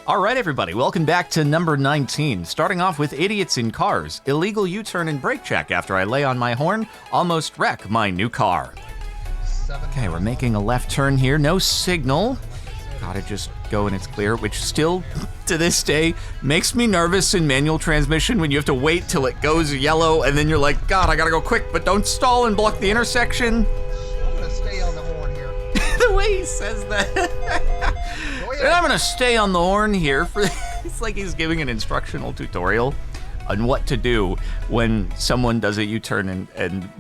All right, everybody, welcome back to number 19. Starting off with idiots in cars. Illegal U-turn and brake check after I lay on my horn, almost wreck my new car. Okay, we're making a left turn here, no signal. Gotta just go when it's clear, which still, to this day, makes me nervous in manual transmission when you have to wait till it goes yellow and then you're like, God, I gotta go quick, but don't stall and block the intersection. I'm gonna stay on the horn here. The way he says that. And I'm gonna stay on the horn here for, it's like he's giving an instructional tutorial on what to do when someone does a U-turn and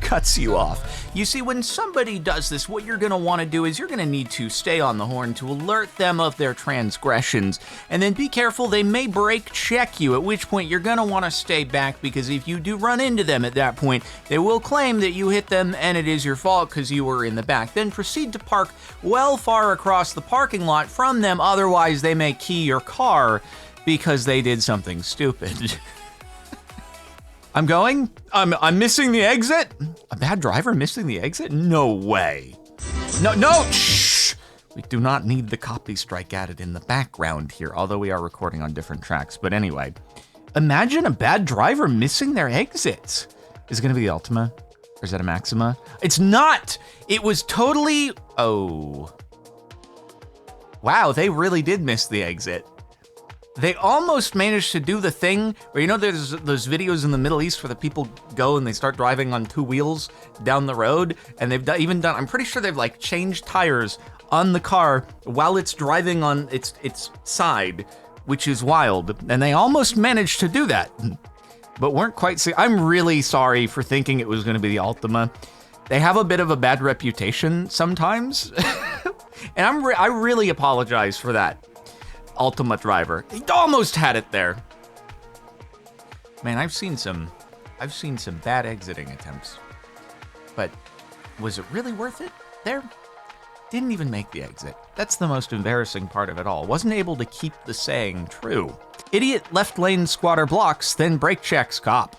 cuts you off. You see, when somebody does this, what you're gonna wanna do is you're gonna need to stay on the horn to alert them of their transgressions, and then be careful, they may brake check you, at which point you're gonna wanna stay back, because if you do run into them at that point, they will claim that you hit them and it is your fault because you were in the back. Then proceed to park well far across the parking lot from them, otherwise they may key your car because they did something stupid. I'm going? I'm missing the exit? A bad driver missing the exit? No way. No, shh! We do not need the copy strike added in the background here, although we are recording on different tracks. But anyway, imagine a bad driver missing their exit. Is it gonna be the Altima? Or is that a Maxima? It's not! It was totally, oh. Wow, they really did miss the exit. They almost managed to do the thing where, you know, there's those videos in the Middle East where the people go and they start driving on two wheels down the road, and they've even done, I'm pretty sure they've like changed tires on the car while it's driving on its side, which is wild. And they almost managed to do that, but weren't quite, I'm really sorry for thinking it was gonna be the Altima. They have a bit of a bad reputation sometimes, and I really apologize for that. Altima driver. He almost had it there. Man, I've seen some bad exiting attempts. But was it really worth it there? Didn't even make the exit. That's the most embarrassing part of it all. Wasn't able to keep the saying true. Idiot left lane squatter blocks, then brake checks cop.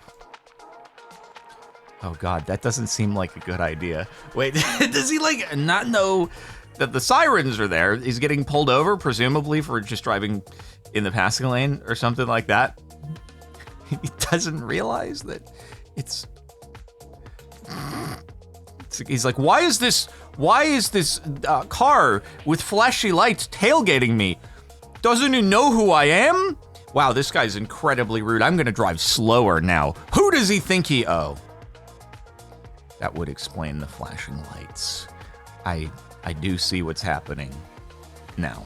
Oh God, that doesn't seem like a good idea. Wait, does he like not know that the sirens are there? He's getting pulled over, presumably for just driving in the passing lane or something like that. He doesn't realize that it's he's like, why is this car with flashy lights tailgating me? Doesn't he know who I am? Wow, this guy's incredibly rude. I'm gonna drive slower now. Who does he think he, oh. That would explain the flashing lights. I do see what's happening now.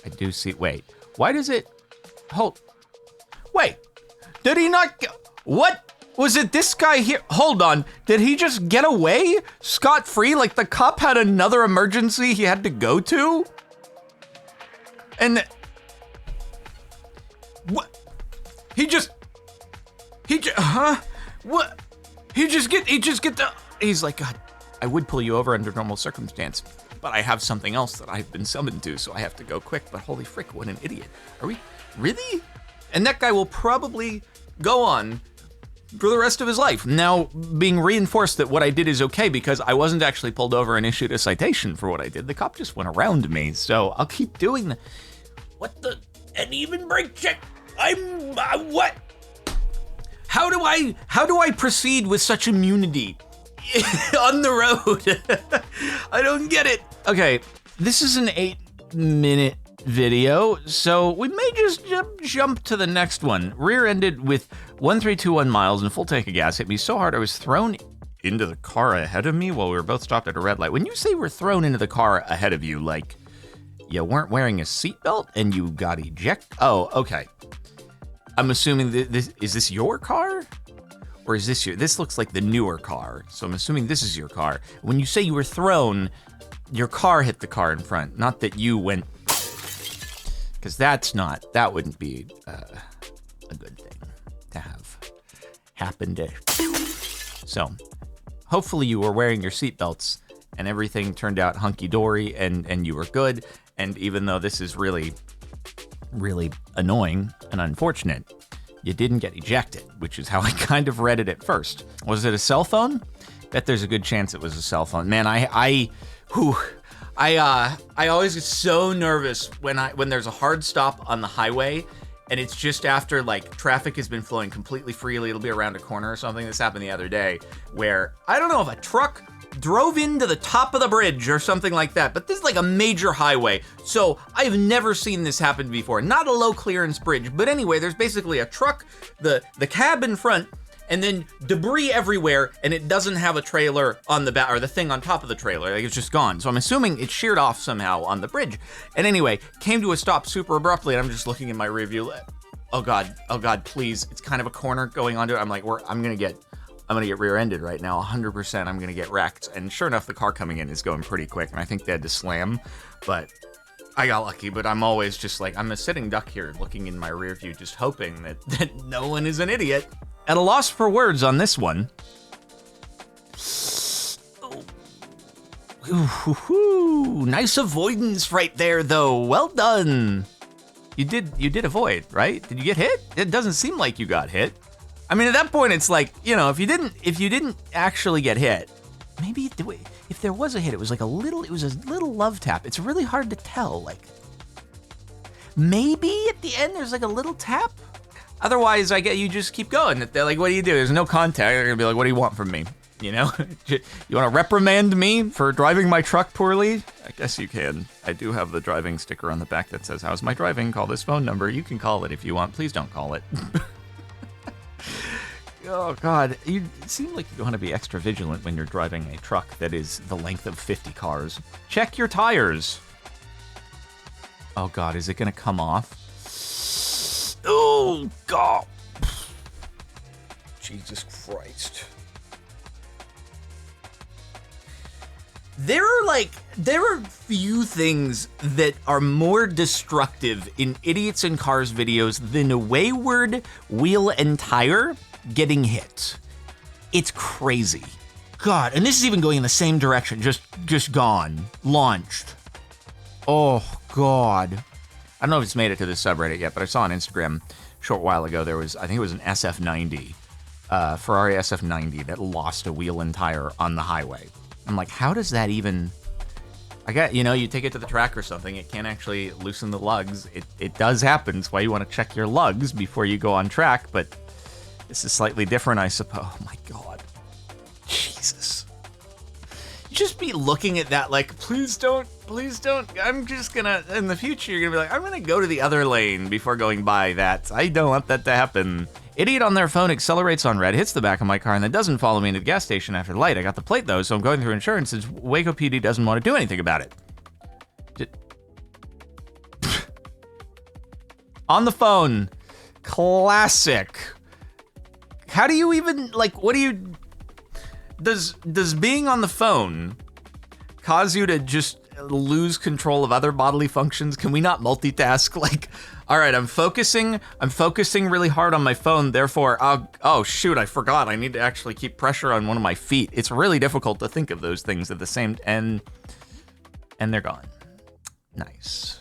I do see, wait, why does it, wait, did he not, what? Was it this guy here? Hold on, did he just get away scot-free? Like the cop had another emergency he had to go to? And, what? What? He just get the, he's like, God, I would pull you over under normal circumstance, but I have something else that I've been summoned to, so I have to go quick. But holy frick, what an idiot. Are we, really? And that guy will probably go on for the rest of his life, now being reinforced that what I did is okay because I wasn't actually pulled over and issued a citation for what I did. The cop just went around me, so I'll keep doing that. What the, and even brake check, what? How do I proceed with such immunity on the road? I don't get it. Okay, this is an 8-minute video, so we may just jump to the next one. Rear-ended with 1321 miles and full tank of gas hit me so hard I was thrown into the car ahead of me while we were both stopped at a red light. When you say we're thrown into the car ahead of you, like you weren't wearing a seatbelt and you got ejected? Oh, okay. I'm assuming is this your car? Or is this this looks like the newer car, so I'm assuming this is your car. When you say you were thrown, your car hit the car in front, not that you went, because that wouldn't be a good thing to have happen to. So, hopefully you were wearing your seatbelts and everything turned out hunky-dory and you were good, and even though this is really, really annoying and unfortunate, you didn't get ejected, which is how I kind of read it at first. Was it a cell phone? Bet there's a good chance it was a cell phone. Man, I I always get so nervous when there's a hard stop on the highway and it's just after like traffic has been flowing completely freely. It'll be around a corner or something. This happened the other day where I don't know if a truck drove into the top of the bridge or something like that, but this is like a major highway. So I've never seen this happen before. Not a low clearance bridge, but anyway, there's basically a truck, the cab in front, and then debris everywhere, and it doesn't have a trailer on the back, or the thing on top of the trailer, like it's just gone. So I'm assuming it sheared off somehow on the bridge. And anyway, came to a stop super abruptly, and I'm just looking in my rearview. Oh God, please. It's kind of a corner going onto it. I'm like, I'm gonna get rear-ended right now, 100%. I'm gonna get wrecked. And sure enough, the car coming in is going pretty quick, and I think they had to slam, but I got lucky. But I'm always just like, I'm a sitting duck here looking in my rear view, just hoping that no one is an idiot. At a loss for words on this one. Ooh, nice avoidance right there, though. Well done. You did avoid, right? Did you get hit? It doesn't seem like you got hit. I mean, at that point, it's like, you know, if you didn't actually get hit, maybe if there was a hit, it was a little love tap. It's really hard to tell. Like, want at the end there's like a little tap. Otherwise, I get you just keep going. They're like, what do you do? There's no contact. They're gonna be like, what do you want from me? You know, you want to reprimand me for driving my truck poorly? I guess you can. I do have the driving sticker on the back that says, how's my driving? Call this phone number. You can call it if you want. Please don't call it. Oh God, you seem like you want to be extra vigilant when you're driving a truck that is the length of 50 cars. Check your tires. Oh God, is it gonna come off? Oh God. Jesus Christ. There are few things that are more destructive in Idiots in Cars videos than a wayward wheel and tire getting hit. It's crazy. God, and this is even going in the same direction, just gone, launched. Oh God. I don't know if it's made it to this subreddit yet, but I saw on Instagram a short while ago, I think it was an SF90, Ferrari SF90 that lost a wheel and tire on the highway. I'm like, how does that even, you take it to the track or something, it can't actually loosen the lugs. It does happen. It's why you want to check your lugs before you go on track, but this is slightly different, I suppose. Oh my God. Jesus. You just be looking at that like, please don't. I'm just gonna, in the future, you're gonna be like, I'm gonna go to the other lane before going by that. I don't want that to happen. Idiot on their phone accelerates on red, hits the back of my car, and then doesn't follow me into the gas station after the light. I got the plate though, so I'm going through insurance since Waco PD doesn't want to do anything about it. On the phone. Classic. How do you even, does being on the phone cause you to just lose control of other bodily functions? Can we not multitask? Like, all right, I'm focusing really hard on my phone, therefore, oh shoot, I forgot. I need to actually keep pressure on one of my feet. It's really difficult to think of those things at the same, and they're gone. Nice.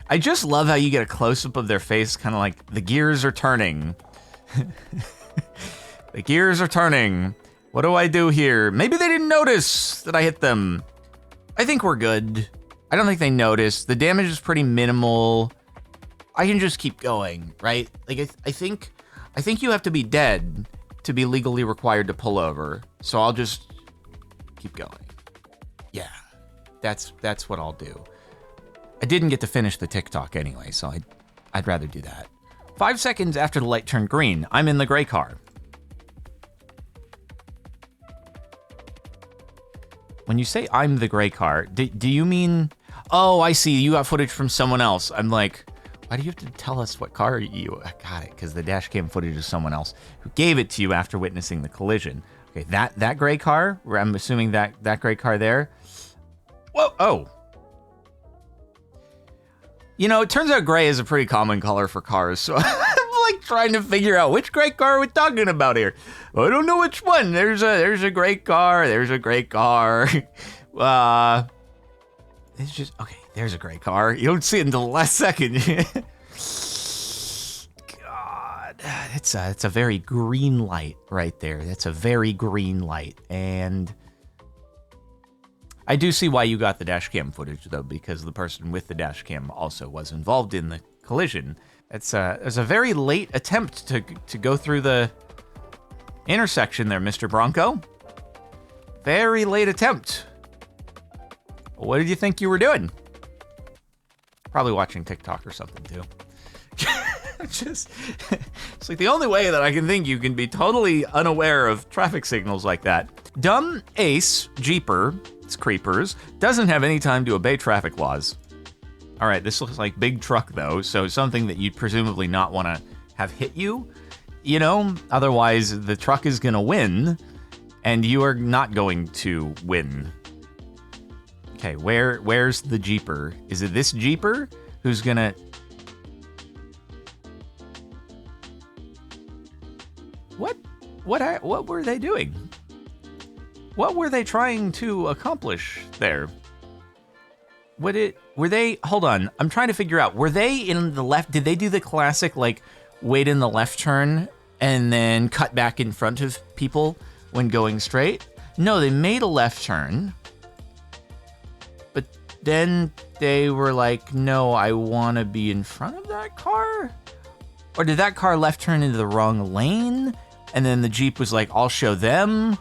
I just love how you get a close-up of their face, kind of like, the gears are turning. The gears are turning. What do I do here? Maybe they didn't notice that I hit them. I think we're good. I don't think they noticed. The damage is pretty minimal. I can just keep going, right? Like, I think you have to be dead to be legally required to pull over. So I'll just keep going. Yeah, that's what I'll do. I didn't get to finish the TikTok anyway, so I'd rather do that. 5 seconds after the light turned green, I'm in the gray car. When you say I'm the gray car, do you mean, oh, I see, you got footage from someone else. I'm like, why do you have to tell us what car you got it? Because the dash cam footage is someone else who gave it to you after witnessing the collision. Okay, that gray car, where I'm assuming that gray car there. Whoa, oh. You know, it turns out gray is a pretty common color for cars, so I'm like trying to figure out which gray car are we talking about here. I don't know which one. There's a gray car. There's a gray car. It's just, okay, there's a gray car. You don't see it until the last second. God, it's a very green light right there. That's a very green light. And I do see why you got the dash cam footage, though, because the person with the dash cam also was involved in the collision. It's a very late attempt to go through the intersection there, Mr. Bronco. Very late attempt. What did you think you were doing? Probably watching TikTok or something, too. It's like the only way that I can think you can be totally unaware of traffic signals like that. Dumb Ace Jeeper, it's Creepers, doesn't have any time to obey traffic laws. All right, this looks like big truck though, so something that you'd presumably not want to have hit you, you know? Otherwise, the truck is gonna win, and you are not going to win. Okay, where's the Jeeper? Is it this Jeeper who's gonna... What were they doing? What were they trying to accomplish there? Hold on, I'm trying to figure out, were they in the left, did they do the classic, like, wait in the left turn and then cut back in front of people when going straight? No, they made a left turn, but then they were like, no, I want to be in front of that car? Or did that car left turn into the wrong lane? And then the Jeep was like, I'll show them.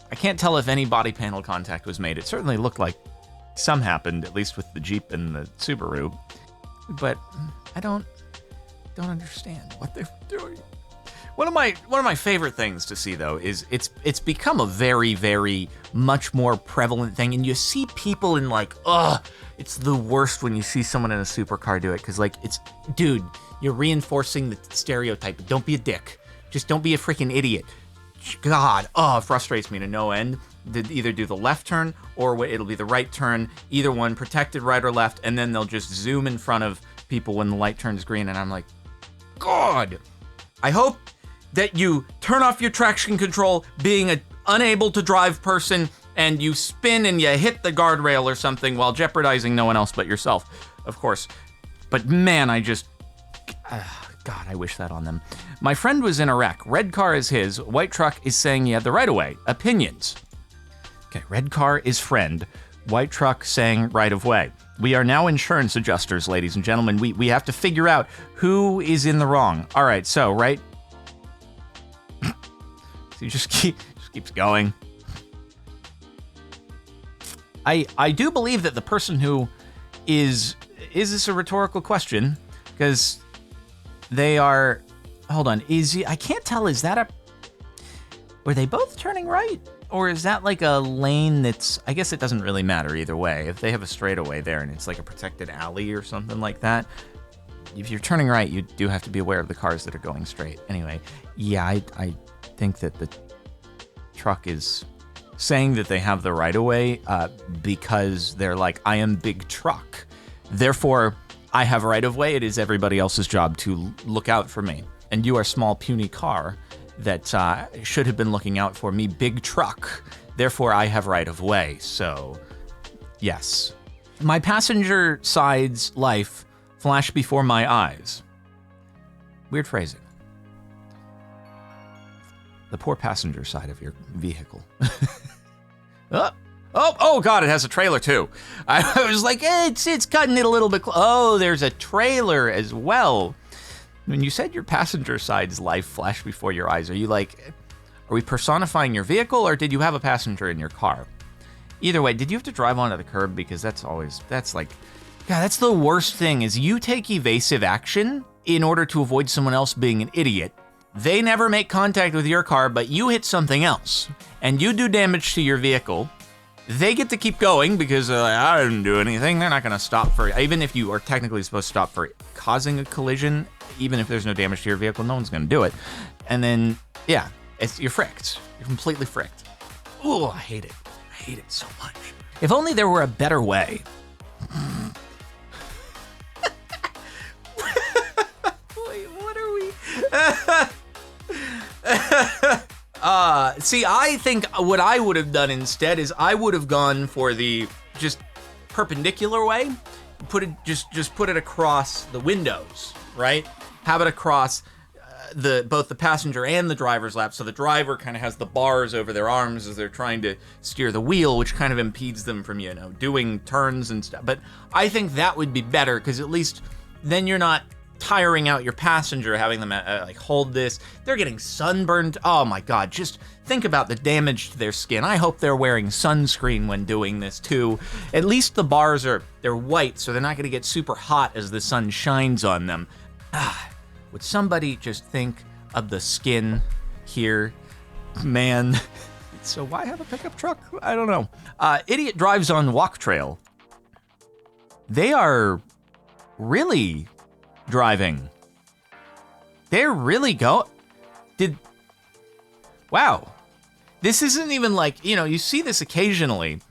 I can't tell if any body panel contact was made. It certainly looked like some happened, at least with the Jeep and the Subaru. But I don't understand what they're doing. One of my favorite things to see though is it's become a very, very much more prevalent thing, and you see people in like, it's the worst when you see someone in a supercar do it, because like dude, you're reinforcing the stereotype. Don't be a dick. Just don't be a freaking idiot. God, it frustrates me to no end. They either do the left turn or it'll be the right turn, either one, protected right or left, and then they'll just zoom in front of people when the light turns green, and I'm like, God, I hope that you turn off your traction control being an unable to drive person and you spin and you hit the guardrail or something while jeopardizing no one else but yourself, of course. But man, God, I wish that on them. My friend was in a wreck. Red car is his. White truck is saying he had the right of way. Opinions. Okay, red car is friend. White truck saying right of way. We are now insurance adjusters, ladies and gentlemen. We have to figure out who is in the wrong. All right, so right. So he just keeps going. I do believe that the person who is this a rhetorical question? Because they are, hold on, I can't tell, is that were they both turning right? Or is that like a lane that's, I guess it doesn't really matter either way. If they have a straightaway there and it's like a protected alley or something like that, if you're turning right, you do have to be aware of the cars that are going straight. Anyway, yeah, I think that the truck is saying that they have the right of way because they're like, I am big truck. Therefore, I have right of way. It is everybody else's job to look out for me. And you are small, puny car that should have been looking out for me, big truck. Therefore, I have right of way. So, yes. My passenger side's life flashed before my eyes. Weird phrasing. The poor passenger side of your vehicle. Oh God, it has a trailer too. I was like, it's cutting it a little bit. Oh, there's a trailer as well. When you said your passenger side's life flashed before your eyes, are we personifying your vehicle, or did you have a passenger in your car? Either way, did you have to drive onto the curb? Because that's the worst thing, is you take evasive action in order to avoid someone else being an idiot. They never make contact with your car, but you hit something else, and you do damage to your vehicle. They get to keep going because I didn't do anything. They're not going to stop for, even if you are technically supposed to stop for causing a collision, even if there's no damage to your vehicle, no one's going to do it. And then, yeah, you're fricked. You're completely fricked. Ooh, I hate it. I hate it so much. If only there were a better way. Wait, what are we? See, I think what I would have done instead is I would have gone for the just perpendicular way. Put it just put it across the windows, right? Have it across both the passenger and the driver's lap. So the driver kind of has the bars over their arms as they're trying to steer the wheel, which kind of impedes them from, doing turns and stuff. But I think that would be better, because at least then you're not tiring out your passenger, having them hold this. They're getting sunburned. Oh my God, just think about the damage to their skin. I hope they're wearing sunscreen when doing this too. At least the bars they're white, so they're not gonna get super hot as the sun shines on them. Would somebody just think of the skin here? Man. So why have a pickup truck? I don't know. Idiot drives on walk trail. They are really driving. They're really wow. This isn't even like, you see this occasionally,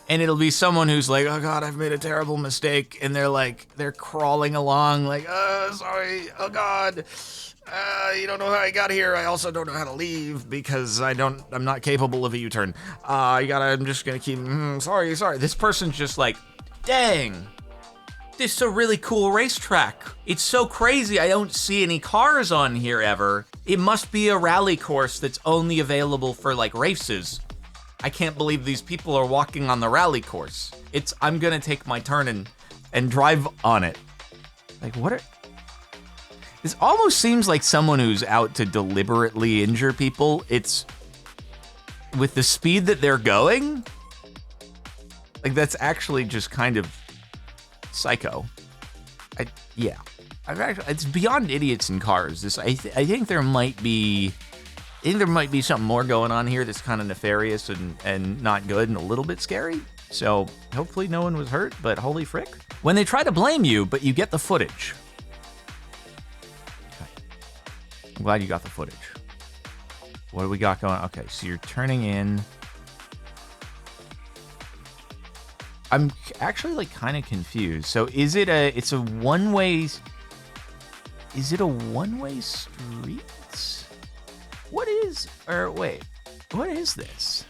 and it'll be someone who's like, oh God, I've made a terrible mistake. And they're crawling along like, sorry, oh God. You don't know how I got here. I also don't know how to leave because I'm not capable of a U-turn. I'm just gonna keep, sorry. This person's just like, dang. This is a really cool racetrack. It's so crazy I don't see any cars on here ever. It must be a rally course that's only available for races. I can't believe these people are walking on the rally course. I'm gonna take my turn and drive on it. This almost seems like someone who's out to deliberately injure people. It's with the speed that they're going. That's actually just kind of psycho. It's beyond idiots in cars. I think there might be something more going on here that's kind of nefarious and not good and a little bit scary. So hopefully no one was hurt, but holy frick. When they try to blame you, but you get the footage. Okay. I'm glad you got the footage. What do we got going on? Okay, so you're turning in. I'm actually kind of confused. So is it it's a one-way, is it a one-way street? What is this?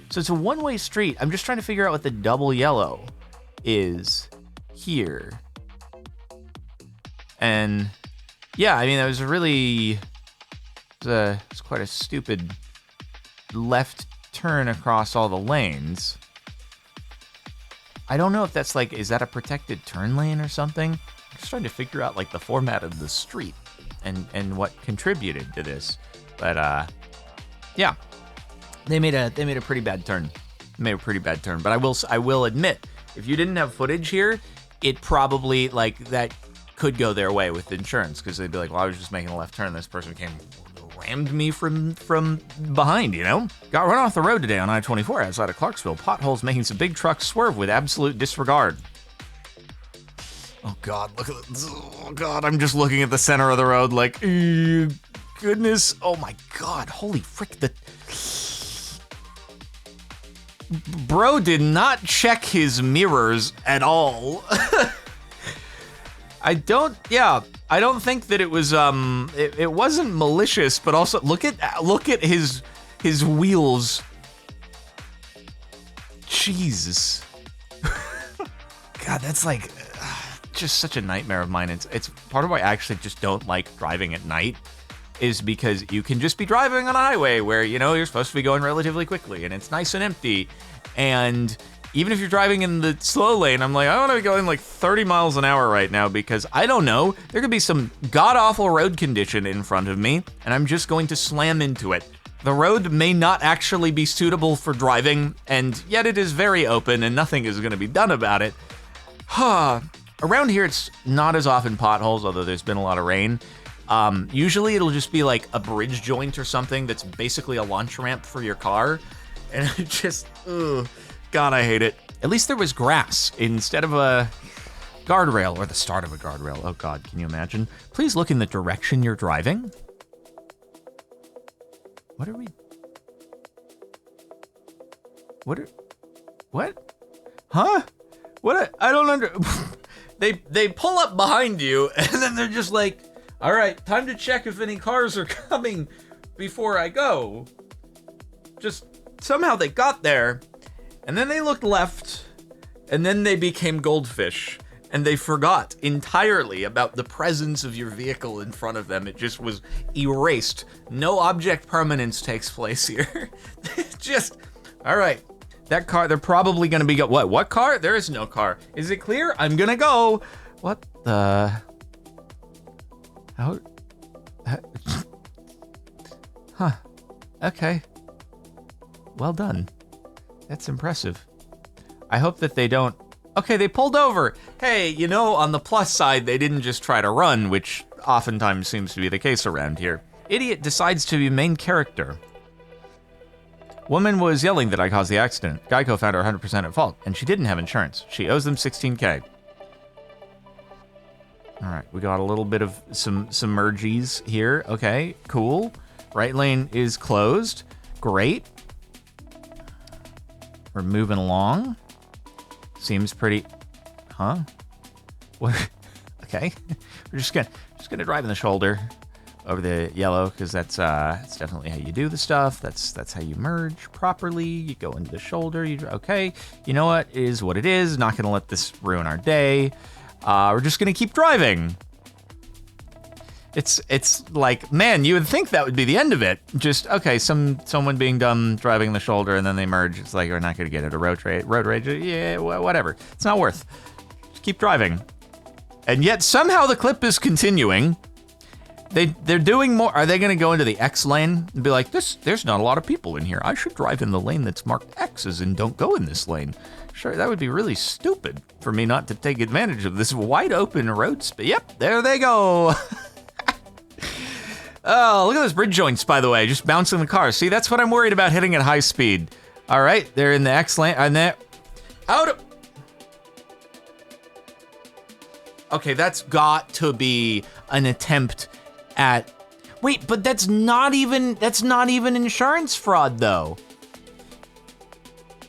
So it's a one-way street. I'm just trying to figure out what the double yellow is here. And yeah, that was it's quite a stupid left turn across all the lanes. I don't know if that's is that a protected turn lane or something? I'm just trying to figure out the format of the street and what contributed to this. But yeah, they made a pretty bad turn. But I will admit, if you didn't have footage here, it probably that could go their way with insurance, because they'd be like, well, I was just making a left turn. This person rammed me from behind, Got run off the road today on I-24 outside of Clarksville. Potholes making some big trucks swerve with absolute disregard. Oh God, look at this. Oh God, I'm just looking at the center of the road goodness. Oh my God, holy frick. The bro did not check his mirrors at all. I don't think that it was it wasn't malicious, but also look at his wheels. Jesus. God, that's just such a nightmare of mine. It's part of why I actually just don't like driving at night, is because you can just be driving on a highway where you're supposed to be going relatively quickly and it's nice and empty, and even if you're driving in the slow lane, I'm I want to be going 30 miles an hour right now because I don't know, there could be some god-awful road condition in front of me and I'm just going to slam into it. The road may not actually be suitable for driving, and yet it is very open and nothing is going to be done about it. Around here, it's not as often potholes, although there's been a lot of rain. Usually it'll just be a bridge joint or something that's basically a launch ramp for your car. And it just, God, I hate it. At least there was grass instead of a guardrail, or the start of a guardrail. Oh God, can you imagine? Please look in the direction you're driving. What? Huh? I don't They pull up behind you and then they're just all right, time to check if any cars are coming before I go. Just somehow they got there, and then they looked left, and then they became goldfish, and they forgot entirely about the presence of your vehicle in front of them. It just was erased. No object permanence takes place here. Just, all right. That car, they're probably gonna be, what car? There is no car. Is it clear? I'm gonna go. What the? How? Huh. Okay. Well done. That's impressive. I hope that they don't. Okay, they pulled over. Hey, you know, on the plus side, they didn't just try to run, which oftentimes seems to be the case around here. Idiot decides to be main character. Woman was yelling that I caused the accident. Geico found her 100% at fault, and she didn't have insurance. She owes them $16K. All right, we got a little bit of some mergies here. Okay, cool. Right lane is closed. Great. We're moving along. Seems pretty, huh? What? Okay, we're just gonna drive in the shoulder over the yellow because that's definitely how you do the stuff. That's how you merge properly. You go into the shoulder. Okay. You know what? It is what it is. Not gonna let this ruin our day. We're just gonna keep driving. It's like, man, you would think that would be the end of it. Just, okay, someone being dumb, driving the shoulder, and then they merge. It's like, we're not going to get into road rage. Yeah, whatever. It's not worth. Just keep driving. And yet, somehow the clip is continuing. They're doing more. Are they going to go into the X lane and be like, there's not a lot of people in here. I should drive in the lane that's marked X's and don't go in this lane. Sure, that would be really stupid for me not to take advantage of this wide open road space. Yep, there they go. Oh, look at those bridge joints, by the way, just bouncing the car. See, that's what I'm worried about hitting at high speed. All right, they're in the X lane, and they're out of... Okay, that's got to be an attempt at... Wait, but that's not even insurance fraud, though.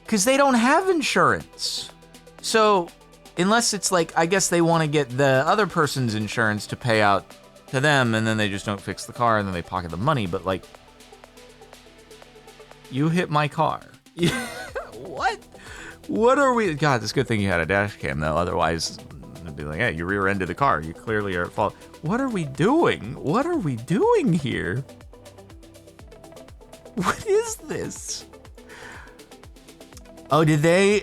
Because they don't have insurance. So, unless it's like, I guess they want to get the other person's insurance to pay out to them, and then they just don't fix the car, and then they pocket the money, but like, you hit my car. What? What are we? God, it's a good thing you had a dash cam, though, otherwise it'd be like, hey, you rear-ended the car, you clearly are at fault. What are we doing? What are we doing here? What is this? Oh, did they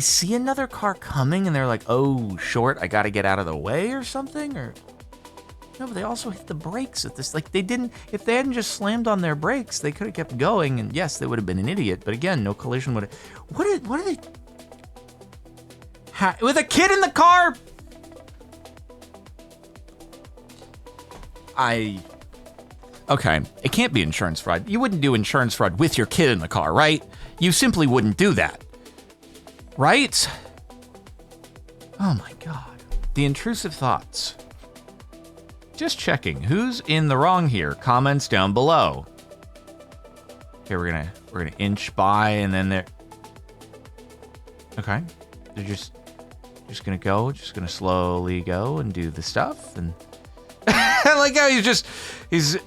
see another car coming, and they're like, oh, short, I gotta get out of the way or something, or... No, but they also hit the brakes at this. Like, they didn't, if they hadn't just slammed on their brakes, they could have kept going, and yes, they would have been an idiot, but again, no collision would have... What are they... with a kid in the car? Okay, it can't be insurance fraud. You wouldn't do insurance fraud with your kid in the car, right? You simply wouldn't do that. Right? Oh my God. The intrusive thoughts. Just checking, who's in the wrong here? Comments down below. Okay, we're gonna inch by, and then they're... Okay, they're just gonna slowly go and do the stuff, and... I like how he's...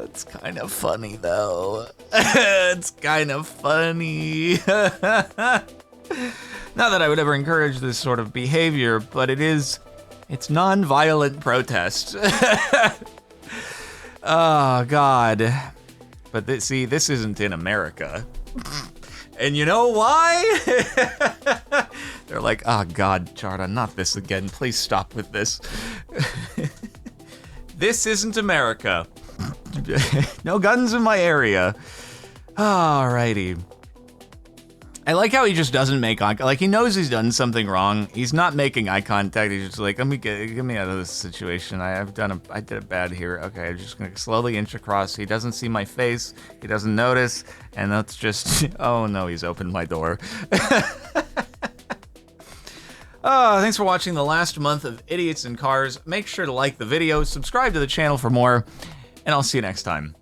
It's kind of funny, though. It's kind of funny. Not that I would ever encourage this sort of behavior, but it's non-violent protest. Oh, God. But this isn't in America. And you know why? They're like, oh, God, Jarda, not this again. Please stop with this. This isn't America. No guns in my area. Alrighty. I like how he just doesn't make eye contact. Like, he knows he's done something wrong. He's not making eye contact. He's just like, get me out of this situation. I did it bad here. Okay, I'm just gonna slowly inch across. He doesn't see my face. He doesn't notice. And that's just, oh no, he's opened my door. Oh, thanks for watching the last month of Idiots in Cars. Make sure to like the video, subscribe to the channel for more, and I'll see you next time.